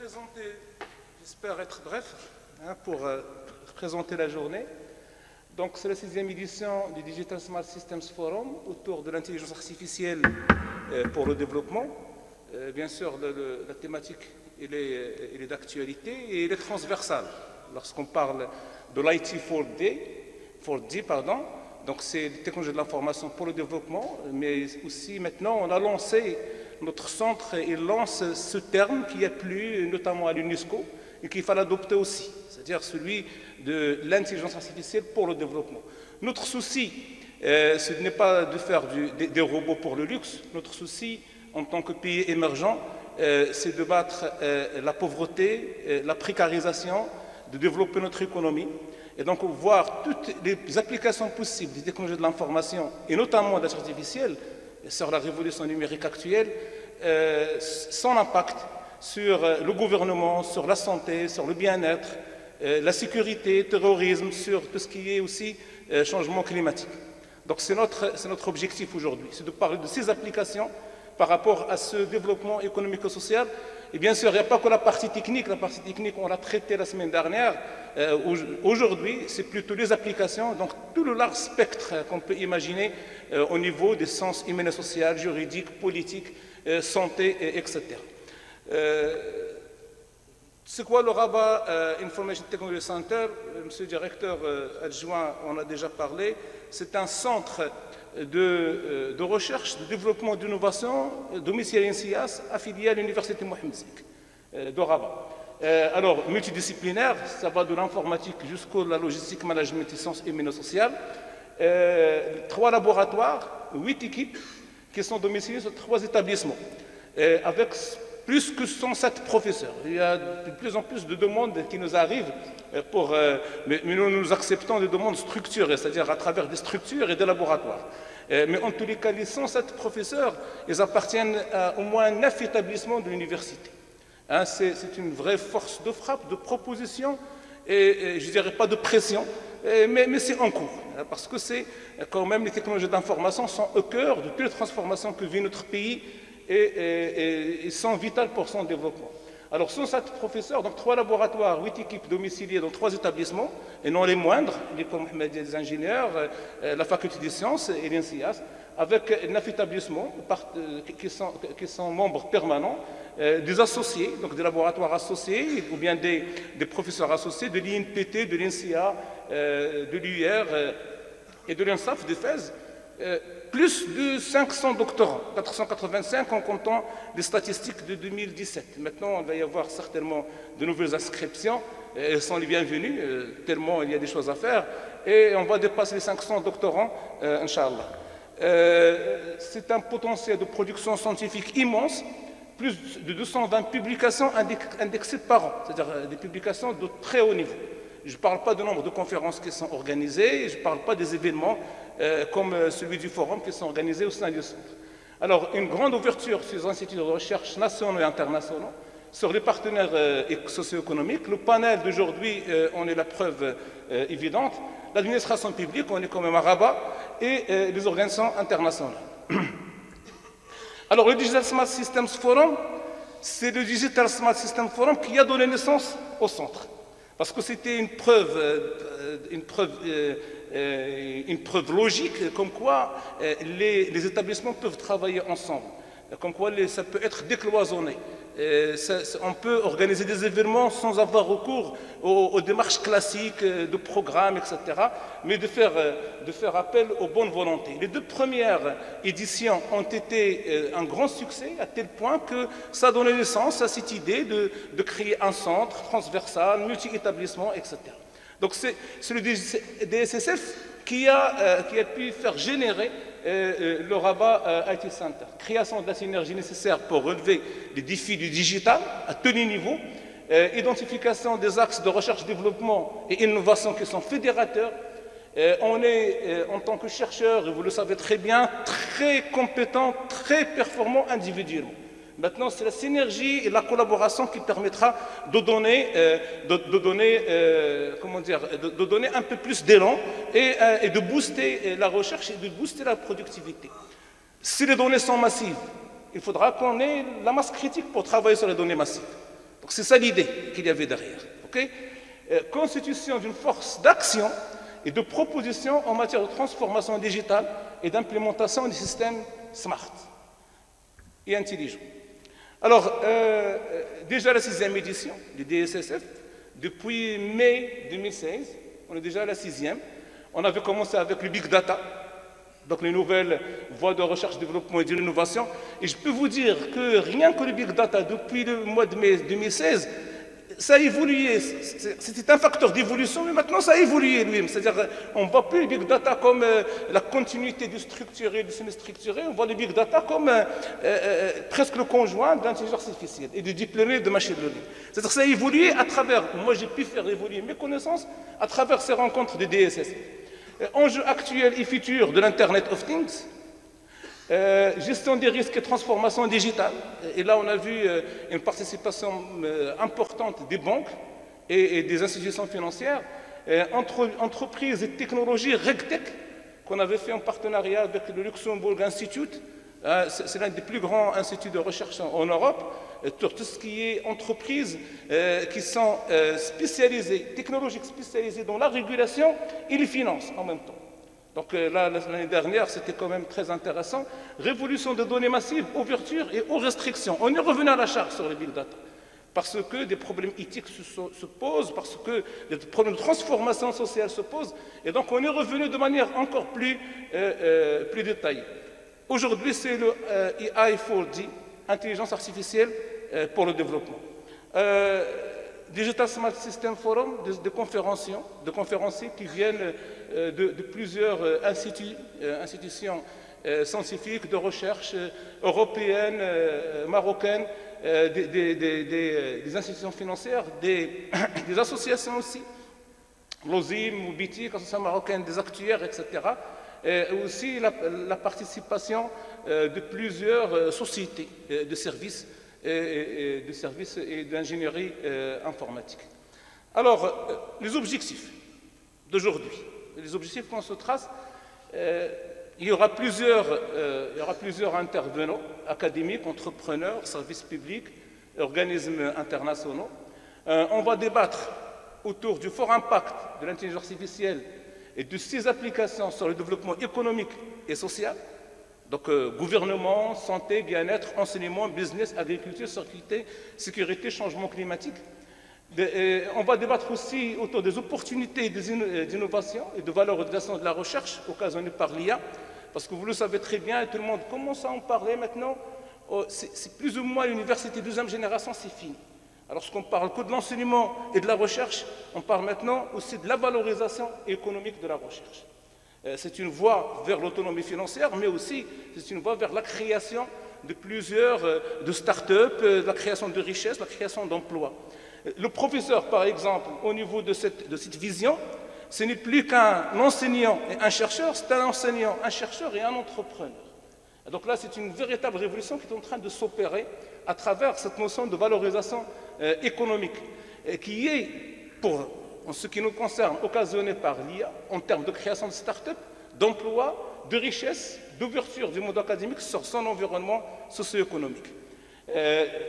présenter, j'espère être bref, pour présenter la journée. Donc c'est la 6e édition du Digital Smart Systems Forum autour de l'intelligence artificielle pour le développement. Bien sûr, la thématique elle est d'actualité et elle est transversale. Lorsqu'on parle de l'IT 4D, donc c'est les technologies de l'information pour le développement, mais aussi maintenant on a lancé notre centre, il lance ce terme qui a plu notamment à l'UNESCO et qu'il fallait adopter aussi, c'est-à-dire celui de l'intelligence artificielle pour le développement. Notre souci, ce n'est pas de faire des robots pour le luxe, notre souci en tant que pays émergent, c'est de battre la pauvreté, la précarisation, de développer notre économie et donc voir toutes les applications possibles des technologies de l'information et notamment de l'intelligence artificielle sur la révolution numérique actuelle, son impact sur le gouvernement, sur la santé, sur le bien-être, la sécurité, terrorisme, sur tout ce qui est aussi changement climatique. Donc c'est notre objectif aujourd'hui, c'est de parler de ces applications par rapport à ce développement économico-social. Et bien sûr, il n'y a pas que la partie technique on l'a traitée la semaine dernière. Aujourd'hui, c'est plutôt les applications, donc tout le large spectre qu'on peut imaginer au niveau des sciences humaines et sociales, juridiques, politiques, santé, etc. C'est quoi le Rabat Information Technology Center? Monsieur le directeur adjoint en a déjà parlé. C'est un centre de recherche, de développement, d'innovation domicilié à INSIAS, affilié à l'Université Mohamed VI de Rabat. Alors, multidisciplinaire, ça va de l'informatique jusqu'à la logistique, management et sciences humaines et sociales. 3 laboratoires, 8 équipes qui sont domiciliées sur 3 établissements, avec plus que 107 professeurs. Il y a de plus en plus de demandes qui nous arrivent, mais nous acceptons des demandes structurées, c'est-à-dire à travers des structures et des laboratoires. Mais en tous les cas, les 107 professeurs, ils appartiennent à au moins 9 établissements de l'université. C'est une vraie force de frappe, de proposition, et je ne dirais pas de pression, mais c'est en cours, parce que c'est quand même les technologies d'information sont au cœur de toutes les transformations que vit notre pays et sont vitales pour son développement. Alors, 107 professeurs, donc 3 laboratoires, 8 équipes domiciliées dans 3 établissements, et non les moindres, l'école Mohamed des ingénieurs, la faculté des sciences et l'INSIAS, avec 9 établissements qui sont membres permanents, des associés, donc des laboratoires associés, ou bien des professeurs associés de l'INPT, de l'INSIA, de l'UR et de l'INSAF, de FES, plus de 500 doctorants, 485 en comptant les statistiques de 2017. Maintenant, il va y avoir certainement de nouvelles inscriptions, elles sont les bienvenues, tellement il y a des choses à faire, et on va dépasser les 500 doctorants, Inch'Allah. C'est un potentiel de production scientifique immense, plus de 220 publications indexées par an, c'est-à-dire des publications de très haut niveau. Je ne parle pas du nombre de conférences qui sont organisées, je ne parle pas des événements comme celui du forum qui sont organisés au sein du centre. Alors, une grande ouverture sur les instituts de recherche nationaux et internationaux, sur les partenaires socio-économiques. Le panel d'aujourd'hui en est la preuve évidente. L'administration publique, on est quand même à Rabat, et les organisations internationales. Alors, le Digital Smart Systems Forum, c'est le Digital Smart Systems Forum qui a donné naissance au centre. Parce que c'était une preuve logique comme quoi les établissements peuvent travailler ensemble, comme quoi ça peut être décloisonné. On peut organiser des événements sans avoir recours aux démarches classiques de programmes, etc., mais de faire appel aux bonnes volontés. Les 2 premières éditions ont été un grand succès, à tel point que ça a donné naissance à cette idée de créer un centre transversal, multi-établissement, etc. Donc c'est le DSSF qui a pu faire générer le Rabat IT Center. Création de la synergie nécessaire pour relever les défis du digital à tous les niveaux, identification des axes de recherche, développement et innovation qui sont fédérateurs. On est, en tant que chercheur, et vous le savez très bien, très compétent, très performant individuellement. Maintenant, c'est la synergie et la collaboration qui permettra de donner un peu plus d'élan et de booster la recherche et de booster la productivité. Si les données sont massives, il faudra qu'on ait la masse critique pour travailler sur les données massives. Donc c'est ça l'idée qu'il y avait derrière. Okay? Constitution d'une force d'action et de proposition en matière de transformation digitale et d'implémentation des systèmes smart et intelligents. Alors, déjà la 6e édition du DSSF, depuis mai 2016, on est déjà à la 6e. On avait commencé avec le Big Data, donc les nouvelles voies de recherche, développement et de l'innovation. Et je peux vous dire que rien que le Big Data, depuis le mois de mai 2016, ça a évolué. C'était un facteur d'évolution, mais maintenant ça a évolué lui. C'est-à-dire on ne voit plus le Big Data comme la continuité du structuré et du semi-structuré, on voit le Big Data comme presque le conjoint de l'intelligence artificielle et du deep learning et de machine learning. C'est-à-dire que ça a évolué à travers, moi j'ai pu faire évoluer mes connaissances à travers ces rencontres de DSS. Enjeux actuels et futurs de l'Internet of Things, gestion des risques et transformation digitale. Et là, on a vu une participation importante des banques et des institutions financières, entreprises et technologies RegTech, qu'on avait fait en partenariat avec le Luxembourg Institute. C'est l'un des plus grands instituts de recherche en Europe, sur tout ce qui est entreprises qui sont spécialisées, technologiques spécialisées dans la régulation et les finances en même temps. Donc là, l'année dernière, c'était quand même très intéressant. Révolution de données massives, ouverture et aux restrictions. On est revenu à la charge sur les big data. Parce que des problèmes éthiques se posent, parce que des problèmes de transformation sociale se posent. Et donc on est revenu de manière encore plus détaillée. Aujourd'hui, c'est le AI4D, Intelligence artificielle pour le développement. Digital Smart System Forum, de conférenciers qui viennent de plusieurs institutions scientifiques, de recherche européennes, marocaines, des institutions financières, des associations aussi, l'OSIM, Moubiti, Association marocaine des actuaires, etc. Et aussi la participation de plusieurs sociétés de services et d'ingénierie informatique. Alors, les objectifs d'aujourd'hui, les objectifs qu'on se trace, il y aura plusieurs intervenants, académiques, entrepreneurs, services publics, organismes internationaux. On va débattre autour du fort impact de l'intelligence artificielle et de ses applications sur le développement économique et social. Donc, gouvernement, santé, bien-être, enseignement, business, agriculture, sécurité, changement climatique. On va débattre aussi autour des opportunités d'innovation et de valorisation de la recherche occasionnée par l'IA, parce que vous le savez très bien, et tout le monde commence à en parler maintenant, c'est plus ou moins l'université deuxième génération, c'est fini. Alors, lorsqu'on parle que de l'enseignement et de la recherche, on parle maintenant aussi de la valorisation économique de la recherche. C'est une voie vers l'autonomie financière, mais aussi c'est une voie vers la création de plusieurs de start-up, la création de richesses, la création d'emplois. Le professeur, par exemple, au niveau de cette vision, ce n'est plus qu'un enseignant et un chercheur, c'est un enseignant, un chercheur et un entrepreneur. Et donc là, c'est une véritable révolution qui est en train de s'opérer à travers cette notion de valorisation économique, qui est, en ce qui nous concerne, occasionnée par l'IA en termes de création de start-up, d'emplois, de richesses, d'ouverture du monde académique sur son environnement socio-économique.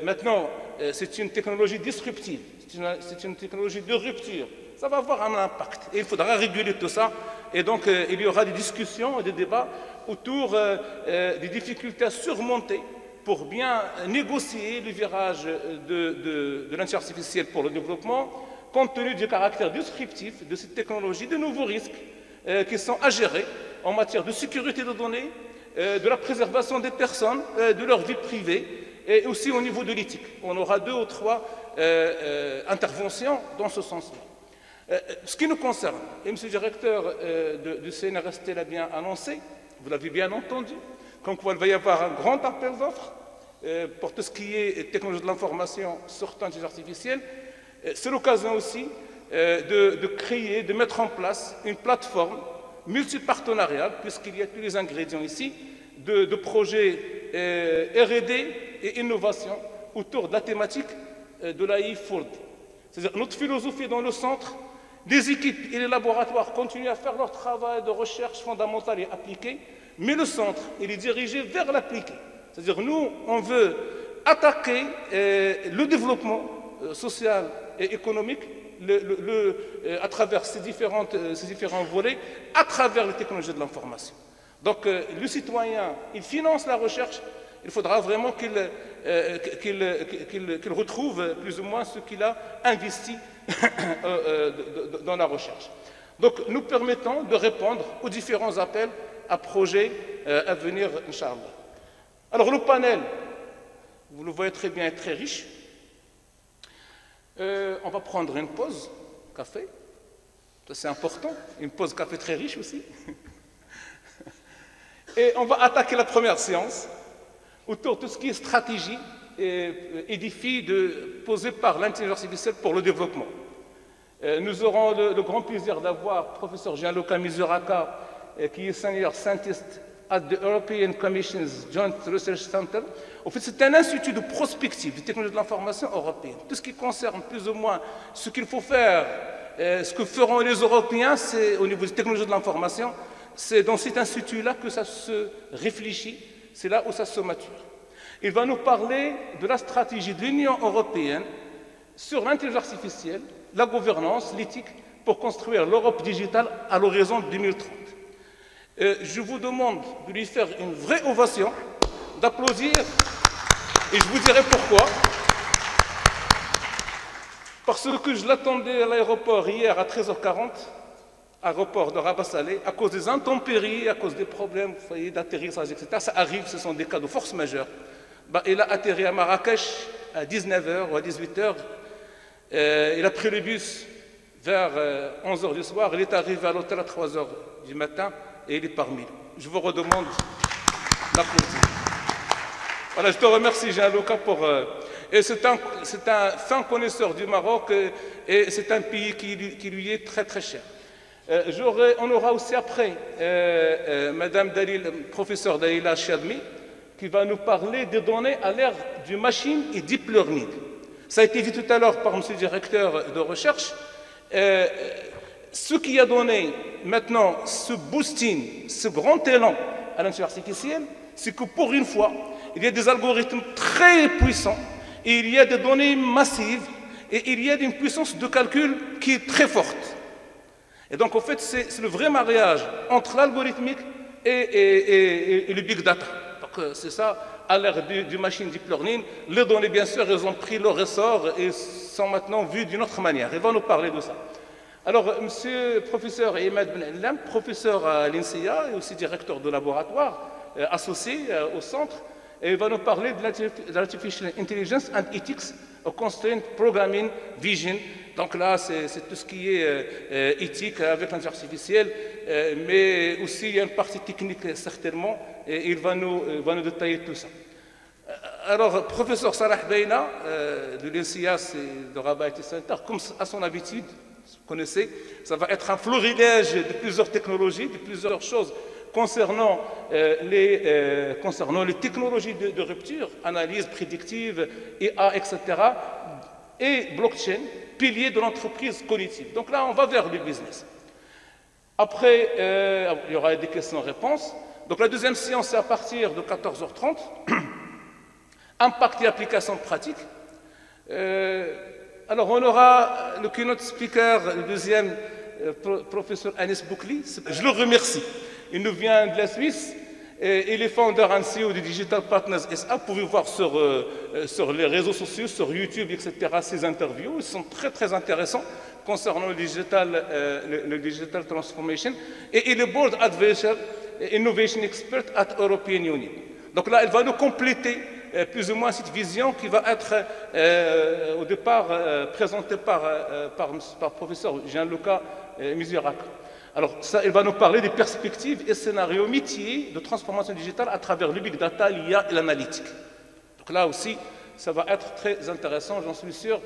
Maintenant, c'est une technologie disruptive, c'est une technologie de rupture. Ça va avoir un impact et il faudra réguler tout ça. Et donc, il y aura des discussions et des débats autour des difficultés à surmonter pour bien négocier le virage de l'intelligence artificielle pour le développement, compte tenu du caractère disruptif de cette technologie, de nouveaux risques qui sont à gérer en matière de sécurité des données, de la préservation des personnes, de leur vie privée, et aussi au niveau de l'éthique. On aura 2 ou 3 interventions dans ce sens-là. Ce qui nous concerne, et M. le directeur du CNRST l'a bien annoncé, vous l'avez bien entendu, comme quoi il va y avoir un grand appel d'offres pour tout ce qui est technologie de l'information sur l'intelligence artificielle. C'est l'occasion aussi de créer, de mettre en place une plateforme multipartenariale, puisqu'il y a tous les ingrédients ici, de projets R&D et innovation autour de la thématique de l'AI4D. C'est-à-dire notre philosophie dans le centre, les équipes et les laboratoires continuent à faire leur travail de recherche fondamentale et appliquée, mais le centre, il est dirigé vers l'appliqué. C'est-à-dire nous, on veut attaquer le développement social et économique à travers ces différents volets, à travers les technologies de l'information. Donc le citoyen, il finance la recherche, il faudra vraiment qu'il retrouve plus ou moins ce qu'il a investi dans la recherche. Donc nous permettons de répondre aux différents appels à projets à venir, Inch'Allah. Alors le panel, vous le voyez très bien, est très riche. On va prendre une pause café, ça c'est important, une pause café très riche aussi. Et on va attaquer la première séance autour de tout ce qui est stratégie et défis posés par l'intelligence artificielle pour le développement. Nous aurons le grand plaisir d'avoir le professeur Gianluca Misurata, qui est senior scientist at the European Commission's Joint Research Center. En fait, c'est un institut de prospective des technologies de l'information européenne. Tout ce qui concerne plus ou moins ce qu'il faut faire, ce que feront les Européens, c'est au niveau des technologies de l'information, c'est dans cet institut-là que ça se réfléchit, c'est là où ça se mature. Il va nous parler de la stratégie de l'Union européenne sur l'intelligence artificielle, la gouvernance, l'éthique, pour construire l'Europe digitale à l'horizon 2030. Je vous demande de lui faire une vraie ovation, d'applaudir, et je vous dirai pourquoi. Parce que je l'attendais à l'aéroport hier à 13h40, aéroport de Rabat-Salé, à cause des intempéries, à cause des problèmes, vous voyez, d'atterrissage, etc. Ça arrive, ce sont des cas de force majeure. Il a atterri à Marrakech à 19h ou à 18h. Il a pris le bus vers 11h du soir. Il est arrivé à l'hôtel à 3h du matin et il est parmi nous. Je vous redemande d'applaudir. Voilà, je te remercie, Gianluca, pour... et c'est un fin connaisseur du Maroc et c'est un pays qui lui est très très cher. On aura aussi après Madame professeur Dalila Chadmi, qui va nous parler des données à l'ère du machine et deep learning. Ça a été dit tout à l'heure par M. le directeur de recherche. Ce qui a donné maintenant ce boosting, ce grand élan à l'intelligence artificielle, c'est que pour une fois, il y a des algorithmes très puissants, et il y a des données massives, et il y a une puissance de calcul qui est très forte. Et donc, en fait, c'est le vrai mariage entre l'algorithmique et le big data. Donc, c'est ça, à l'ère du machine deep learning. Les données, bien sûr, elles ont pris leur essor et sont maintenant vues d'une autre manière. Il va nous parler de ça. Alors, monsieur le professeur Imad Ben Allam, professeur à l'INSEA et aussi directeur de laboratoire associé au centre, et va nous parler de l'Artificial Intelligence and Ethics, a Constraint Programming Vision. Donc là, c'est tout ce qui est éthique avec l'intelligence artificielle, mais aussi il y a une partie technique certainement, et il va nous détailler tout ça. Alors, professeur Salah Beina de l'INSEA de Rabat IT Center, comme à son habitude, vous connaissez, ça va être un florilège de plusieurs technologies, de plusieurs choses concernant les technologies de rupture, analyse prédictive, IA, etc., et blockchain, pilier de l'entreprise cognitive. Donc là, on va vers le business. Après, il y aura des questions-réponses. Donc la deuxième séance, c'est à partir de 14h30. Impact et application pratique. Alors, on aura le keynote speaker, le deuxième, professeur Anis Boukli. Je le remercie. Il nous vient de la Suisse. Et les founder and CEO de Digital Partners SA, vous pouvez voir sur les réseaux sociaux, sur YouTube, etc., ces interviews. Ils sont très, très intéressants concernant le digital transformation. Et il est Board Advisor, Innovation Expert at European Union. Donc là, elle va nous compléter plus ou moins cette vision qui va être au départ présentée par professeur Gianluca Misurata. Alors, ça, il va nous parler des perspectives et scénarios métiers de transformation digitale à travers le big data, l'IA et l'analytique. Donc là aussi, ça va être très intéressant, j'en suis sûr.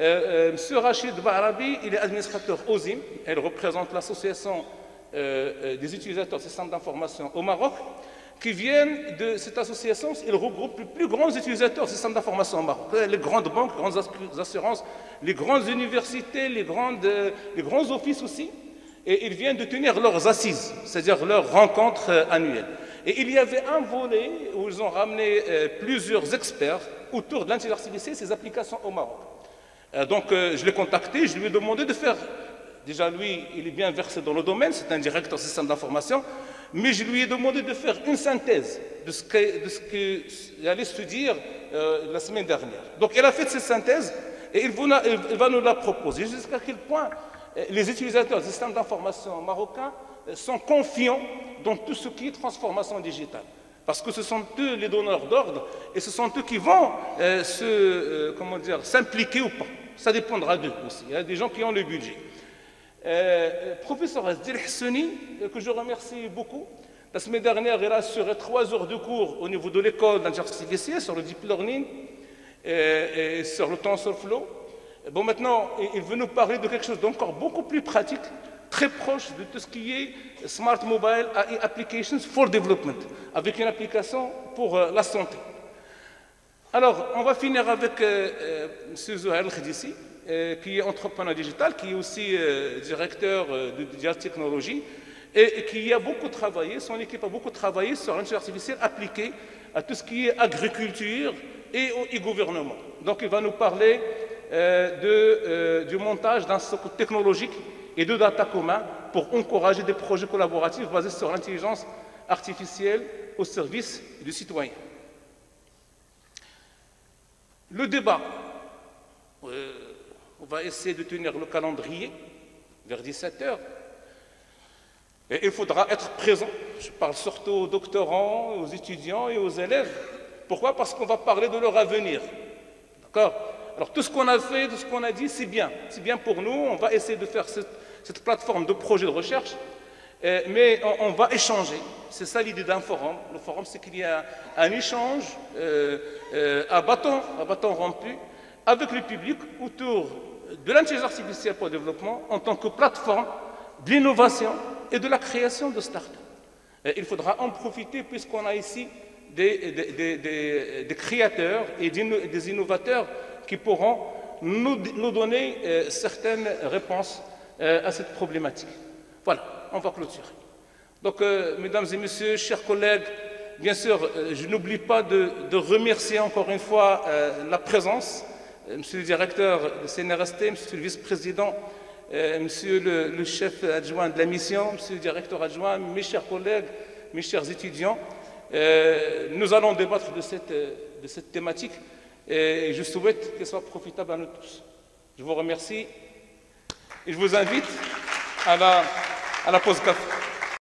Monsieur Rachid Bahrabi, il est administrateur OSIM, elle représente l'association des utilisateurs de systèmes d'information au Maroc, qui viennent de cette association, il regroupe les plus grands utilisateurs de systèmes d'information au Maroc. Les grandes banques, les grandes assurances, les grandes universités, les grands offices aussi. Et ils viennent de tenir leurs assises, c'est-à-dire leurs rencontres annuelles. Et il y avait un volet où ils ont ramené plusieurs experts autour de l'intelligence artificielle et ses applications au Maroc. Je l'ai contacté, je lui ai demandé de faire, déjà lui, il est bien versé dans le domaine, c'est un directeur système d'information, mais je lui ai demandé de faire une synthèse de ce qu'il allait se dire la semaine dernière. Donc il a fait cette synthèse et il va nous la proposer. Jusqu'à quel point les utilisateurs du système d'information marocains sont confiants dans tout ce qui est transformation digitale. Parce que ce sont eux les donneurs d'ordre et ce sont eux qui vont s'impliquer ou pas. Ça dépendra d'eux aussi. Il y a des gens qui ont le budget. Professeur Asdil Hassani, que je remercie beaucoup. La semaine dernière, il a assuré 3 heures de cours au niveau de l'école d'intelligence artificielle sur le deep learning et sur le TensorFlow. Bon, maintenant, il veut nous parler de quelque chose d'encore beaucoup plus pratique, très proche de tout ce qui est Smart Mobile AI Applications for Development, avec une application pour la santé. Alors, on va finir avec M. Zouhair El-Khedissi, qui est entrepreneur digital, qui est aussi directeur de Dial Technologies, et qui a beaucoup travaillé, son équipe a beaucoup travaillé sur l'intelligence artificielle appliquée à tout ce qui est agriculture et au e-gouvernement. Donc, il va nous parler du montage d'un socle technologique et de data commun pour encourager des projets collaboratifs basés sur l'intelligence artificielle au service du citoyen. Le débat, on va essayer de tenir le calendrier vers 17h. Et il faudra être présent. Je parle surtout aux doctorants, aux étudiants et aux élèves. Pourquoi? Parce qu'on va parler de leur avenir. D'accord? Alors tout ce qu'on a fait, tout ce qu'on a dit, c'est bien. C'est bien pour nous. On va essayer de faire cette plateforme de projet de recherche. Mais on va échanger. C'est ça l'idée d'un forum. Le forum, c'est qu'il y a un échange à bâton rompu avec le public autour de l'intelligence artificielle pour le développement en tant que plateforme de l'innovation et de la création de start-up. Il faudra en profiter puisqu'on a ici des créateurs et des innovateurs qui pourront nous donner certaines réponses à cette problématique. Voilà, on va clôturer. Donc, mesdames et messieurs, chers collègues, bien sûr, je n'oublie pas de remercier encore une fois la présence, monsieur le directeur de CNRST, monsieur le vice-président, monsieur le chef adjoint de la mission, monsieur le directeur adjoint, mes chers collègues, mes chers étudiants. Nous allons débattre de cette thématique et je souhaite qu'elle soit profitable à nous tous. Je vous remercie et je vous invite à la pause café.